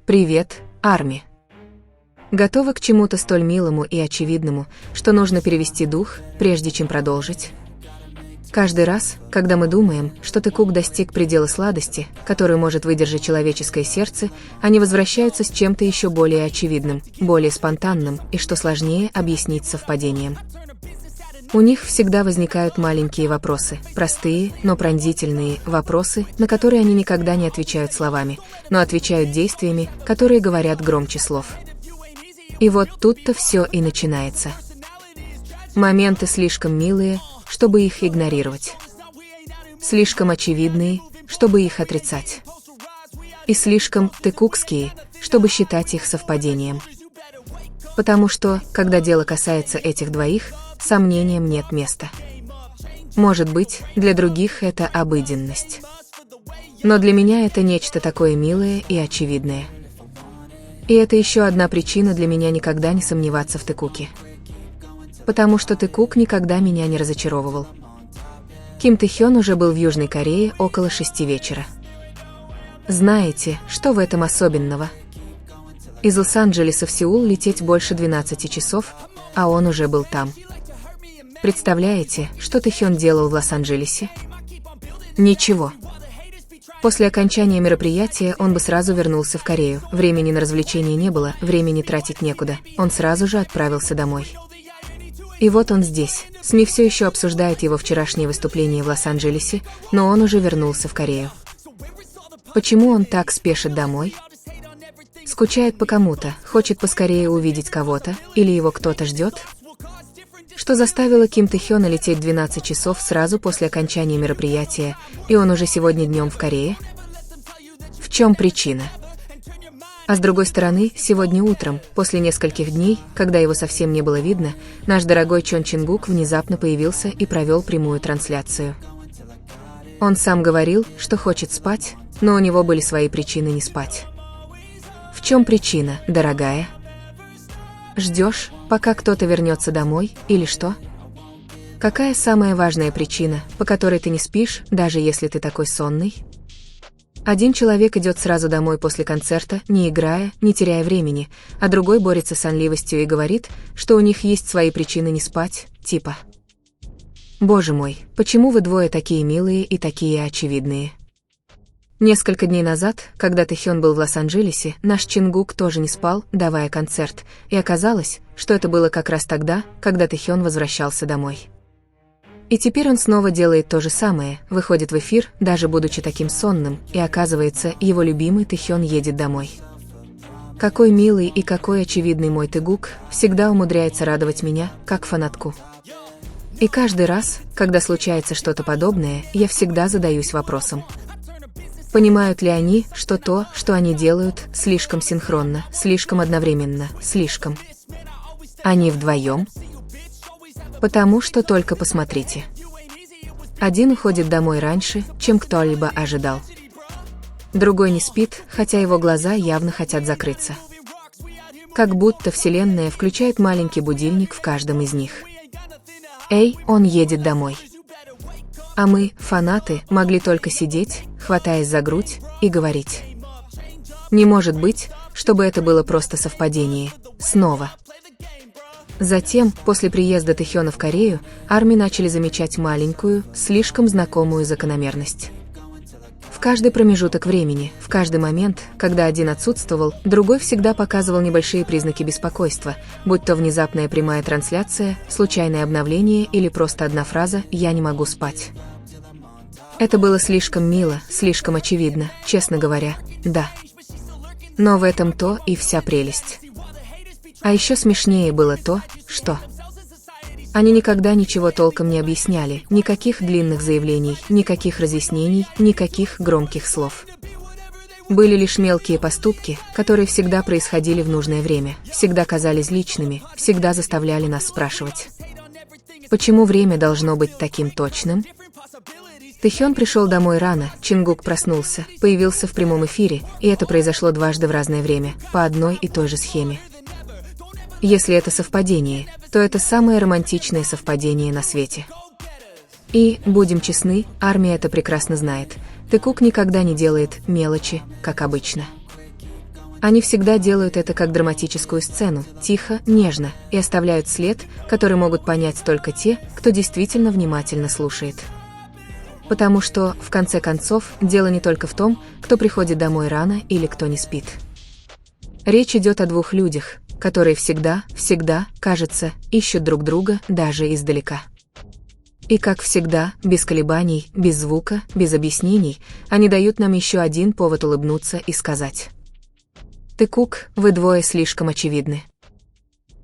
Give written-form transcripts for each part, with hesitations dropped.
Привет, Арми. Готова к чему-то столь милому и очевидному, что нужно перевести дух, прежде чем продолжить? Каждый раз, когда мы думаем, что Тэкук достиг предела сладости, которую может выдержать человеческое сердце, они возвращаются с чем-то еще более очевидным, более спонтанным и, что сложнее, объяснить совпадением. У них всегда возникают маленькие вопросы, простые, но пронзительные вопросы, на которые они никогда не отвечают словами, но отвечают действиями, которые говорят громче слов. И вот тут-то все и начинается. Моменты слишком милые, чтобы их игнорировать. Слишком очевидные, чтобы их отрицать. И слишком тэкукские, чтобы считать их совпадением. Потому что, когда дело касается этих двоих, сомнениям нет места. Может быть, для других это обыденность. Но для меня это нечто такое милое и очевидное. И это еще одна причина для меня никогда не сомневаться в Тэкуке. Потому что Тэкук никогда меня не разочаровывал. Ким Тэ-хён уже был в Южной Корее около 6 вечера. Знаете, что в этом особенного? Из Лос-Анджелеса в Сеул лететь больше 12 часов, а он уже был там. Представляете, что Тэ-хён делал в Лос-Анджелесе? Ничего. После окончания мероприятия он бы сразу вернулся в Корею. Времени на развлечения не было, времени тратить некуда. Он сразу же отправился домой. И вот он здесь. СМИ все еще обсуждают его вчерашнее выступление в Лос-Анджелесе, но он уже вернулся в Корею. Почему он так спешит домой? Скучает по кому-то, хочет поскорее увидеть кого-то, или его кто-то ждет? Что заставило Ким Тэ-хёна лететь 12 часов сразу после окончания мероприятия, и он уже сегодня днем в Корее? В чем причина? А с другой стороны, сегодня утром, после нескольких дней, когда его совсем не было видно, наш дорогой Чон Чин-гук внезапно появился и провел прямую трансляцию. Он сам говорил, что хочет спать, но у него были свои причины не спать. В чем причина, дорогая? Ждешь, пока кто-то вернется домой, или что? Какая самая важная причина, по которой ты не спишь, даже если ты такой сонный? Один человек идет сразу домой после концерта, не играя, не теряя времени, а другой борется с сонливостью и говорит, что у них есть свои причины не спать, типа. Боже мой, почему вы двое такие милые и такие очевидные? Несколько дней назад, когда Тэ-хён был в Лос-Анджелесе, наш Чин-гук тоже не спал, давая концерт, и оказалось, что это было как раз тогда, когда Тэ-хён возвращался домой. И теперь он снова делает то же самое, выходит в эфир, даже будучи таким сонным, и оказывается, его любимый Тэ-хён едет домой. Какой милый и какой очевидный мой Тэ-гук всегда умудряется радовать меня, как фанатку. И каждый раз, когда случается что-то подобное, я всегда задаюсь вопросом. Понимают ли они, что то, что они делают, слишком синхронно, слишком одновременно, слишком? Они вдвоем? Потому что только посмотрите. Один уходит домой раньше, чем кто-либо ожидал. Другой не спит, хотя его глаза явно хотят закрыться. Как будто Вселенная включает маленький будильник в каждом из них. Эй, он едет домой. А мы, фанаты, могли только сидеть, хватаясь за грудь, и говорить. Не может быть, чтобы это было просто совпадение. Снова. Затем, после приезда Тэ-хёна в Корею, Арми начали замечать маленькую, слишком знакомую закономерность. В каждый промежуток времени, в каждый момент, когда один отсутствовал, другой всегда показывал небольшие признаки беспокойства, будь то внезапная прямая трансляция, случайное обновление или просто одна фраза «я не могу спать». Это было слишком мило, слишком очевидно, честно говоря, да. Но в этом то и вся прелесть. А еще смешнее было то, что... Они никогда ничего толком не объясняли, никаких длинных заявлений, никаких разъяснений, никаких громких слов. Были лишь мелкие поступки, которые всегда происходили в нужное время, всегда казались личными, всегда заставляли нас спрашивать. Почему время должно быть таким точным? Тэ-хён пришел домой рано, Чин-гук проснулся, появился в прямом эфире, и это произошло дважды в разное время, по одной и той же схеме. Если это совпадение, то это самое романтичное совпадение на свете. И, будем честны, армия это прекрасно знает. Тэкук никогда не делает мелочи, как обычно. Они всегда делают это как драматическую сцену, тихо, нежно, и оставляют след, который могут понять только те, кто действительно внимательно слушает. Потому что, в конце концов, дело не только в том, кто приходит домой рано или кто не спит. Речь идет о двух людях, которые всегда, кажется, ищут друг друга даже издалека. И как всегда, без колебаний, без звука, без объяснений, они дают нам еще один повод улыбнуться и сказать: «Ты, Кук, вы двое слишком очевидны».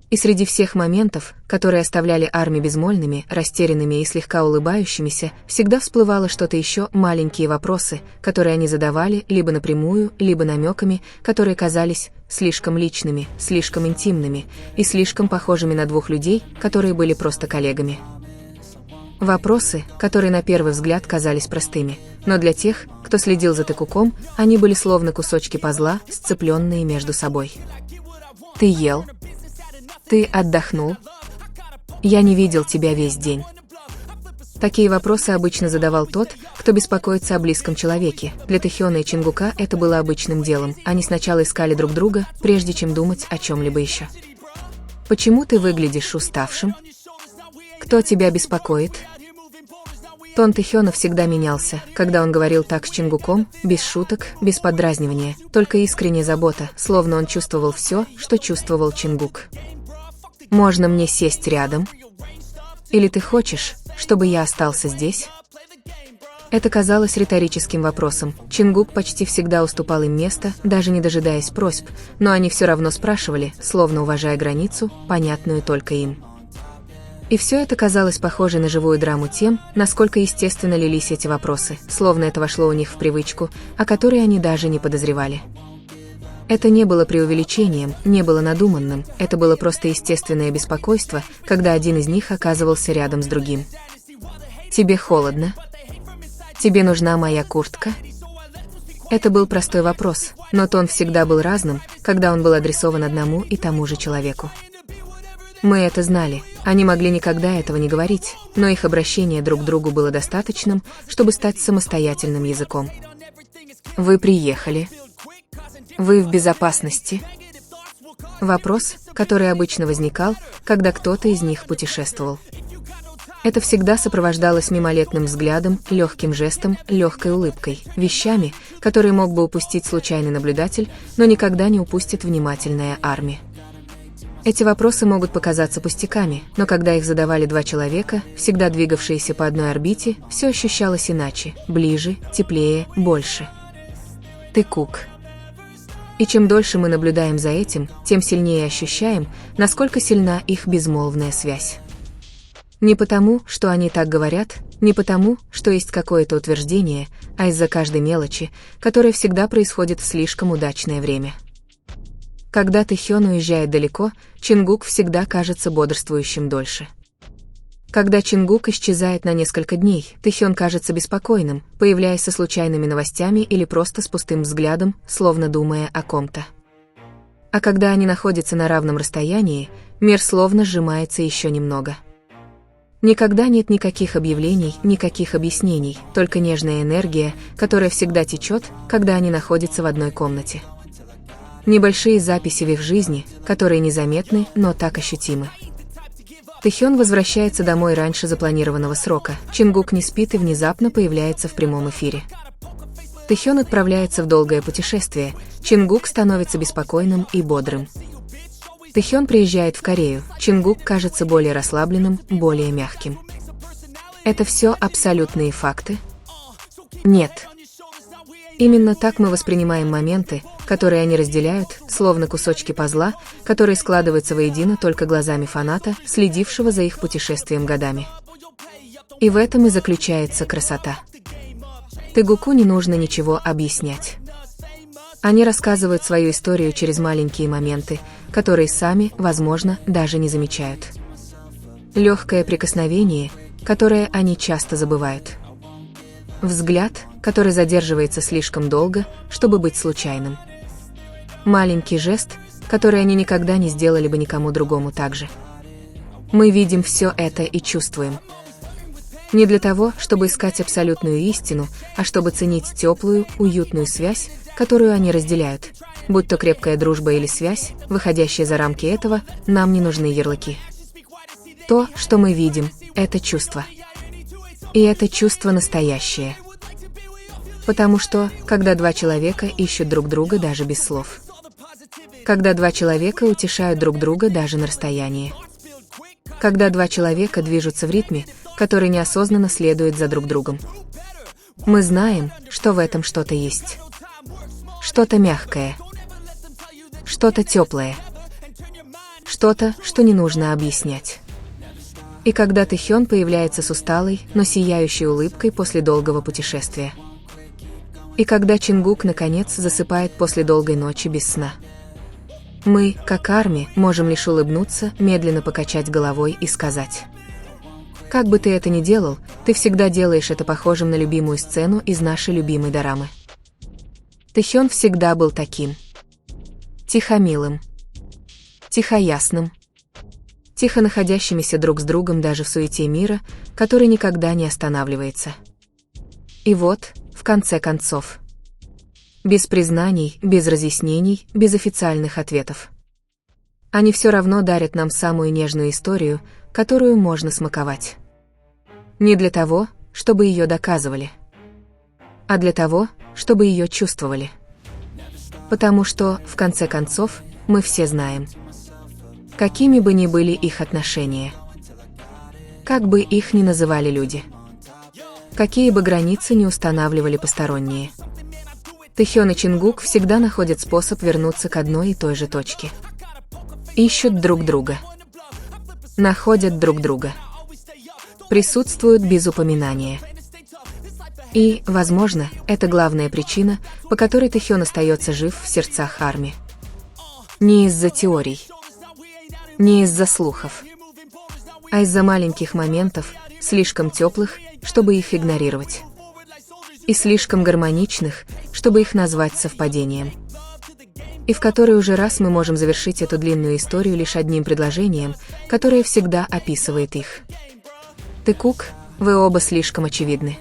И среди всех моментов, которые оставляли Арми безмолвными, растерянными и слегка улыбающимися, всегда всплывало что-то еще, маленькие вопросы, которые они задавали либо напрямую, либо намеками, которые казались слишком личными, слишком интимными и слишком похожими на двух людей, которые были просто коллегами. Вопросы, которые на первый взгляд казались простыми, но для тех, кто следил за Тэкуком, они были словно кусочки пазла, сцепленные между собой. «Ты ел? Ты отдохнул? Я не видел тебя весь день». Такие вопросы обычно задавал тот, кто беспокоится о близком человеке. Для Тэхёна и Чингука это было обычным делом. Они сначала искали друг друга, прежде чем думать о чем-либо еще. «Почему ты выглядишь уставшим? Кто тебя беспокоит?» Тон Тэхёна всегда менялся, когда он говорил так с Чингуком, без шуток, без подразнивания, только искренняя забота, словно он чувствовал все, что чувствовал Чингук. «Можно мне сесть рядом? Или ты хочешь, чтобы я остался здесь?» Это казалось риторическим вопросом. Чингук почти всегда уступал им место, даже не дожидаясь просьб, но они все равно спрашивали, словно уважая границу, понятную только им. И все это казалось похоже на живую драму тем, насколько естественно лились эти вопросы, словно это вошло у них в привычку, о которой они даже не подозревали. Это не было преувеличением, не было надуманным, это было просто естественное беспокойство, когда один из них оказывался рядом с другим. «Тебе холодно? Тебе нужна моя куртка?» Это был простой вопрос, но тон всегда был разным, когда он был адресован одному и тому же человеку. Мы это знали, они могли никогда этого не говорить, но их обращение друг к другу было достаточным, чтобы стать самостоятельным языком. «Вы приехали? Вы в безопасности?» Вопрос, который обычно возникал, когда кто-то из них путешествовал. Это всегда сопровождалось мимолетным взглядом, легким жестом, легкой улыбкой, вещами, которые мог бы упустить случайный наблюдатель, но никогда не упустит внимательная Арми. Эти вопросы могут показаться пустяками, но когда их задавали два человека, всегда двигавшиеся по одной орбите, все ощущалось иначе, ближе, теплее, больше. «Ты Кук». И чем дольше мы наблюдаем за этим, тем сильнее ощущаем, насколько сильна их безмолвная связь. Не потому, что они так говорят, не потому, что есть какое-то утверждение, а из-за каждой мелочи, которая всегда происходит в слишком удачное время. Когда Тэхён уезжает далеко, Чингук всегда кажется бодрствующим дольше. Когда Чингук исчезает на несколько дней, Тэхён кажется беспокойным, появляясь со случайными новостями или просто с пустым взглядом, словно думая о ком-то. А когда они находятся на равном расстоянии, мир словно сжимается еще немного. Никогда нет никаких объявлений, никаких объяснений, только нежная энергия, которая всегда течет, когда они находятся в одной комнате. Небольшие записи в их жизни, которые незаметны, но так ощутимы. Тэхён возвращается домой раньше запланированного срока, Чингук не спит и внезапно появляется в прямом эфире. Тэхён отправляется в долгое путешествие, Чингук становится беспокойным и бодрым. Тэхён приезжает в Корею, Чингук кажется более расслабленным, более мягким. Это все абсолютные факты? Нет. Именно так мы воспринимаем моменты, которые они разделяют, словно кусочки пазла, которые складываются воедино только глазами фаната, следившего за их путешествием годами. И в этом и заключается красота. Тэгуку не нужно ничего объяснять. Они рассказывают свою историю через маленькие моменты, которые сами, возможно, даже не замечают. Легкое прикосновение, которое они часто забывают. Взгляд, который задерживается слишком долго, чтобы быть случайным. Маленький жест, который они никогда не сделали бы никому другому так же. Мы видим все это и чувствуем. Не для того, чтобы искать абсолютную истину, а чтобы ценить теплую, уютную связь, которую они разделяют. будь то крепкая дружба или связь, выходящая за рамки этого, нам не нужны ярлыки. То, что мы видим, это чувство. И это чувство настоящее. Потому что, когда два человека ищут друг друга даже без слов. Когда два человека утешают друг друга даже на расстоянии. Когда два человека движутся в ритме, который неосознанно следует за друг другом. Мы знаем, что в этом что-то есть. Что-то мягкое. Что-то теплое. Что-то, что не нужно объяснять. И когда Тэхён появляется с усталой, но сияющей улыбкой после долгого путешествия. И когда Чингук наконец засыпает после долгой ночи без сна. Мы, как арми, можем лишь улыбнуться, медленно покачать головой и сказать: как бы ты это ни делал, ты всегда делаешь это похожим на любимую сцену из нашей любимой дорамы. Тэхён всегда был таким. Тихомилым. Тихоясным. Тихо находящимися друг с другом даже в суете мира, который никогда не останавливается. И вот, в конце концов. Без признаний, без разъяснений, без официальных ответов. Они все равно дарят нам самую нежную историю, которую можно смаковать. Не для того, чтобы ее доказывали, а для того, чтобы ее чувствовали. Потому что, в конце концов, мы все знаем, какими бы ни были их отношения, как бы их ни называли люди, какие бы границы ни устанавливали посторонние. Тэхён и Чингук всегда находят способ вернуться к одной и той же точке. Ищут друг друга. Находят друг друга. Присутствуют без упоминания. И, возможно, это главная причина, по которой Тэхён остается жив в сердцах арми. Не из-за теорий. Не из-за слухов. А из-за маленьких моментов, слишком теплых, чтобы их игнорировать. И слишком гармоничных, чтобы их назвать совпадением. И в который уже раз мы можем завершить эту длинную историю лишь одним предложением, которое всегда описывает их. Тэкук, вы оба слишком очевидны.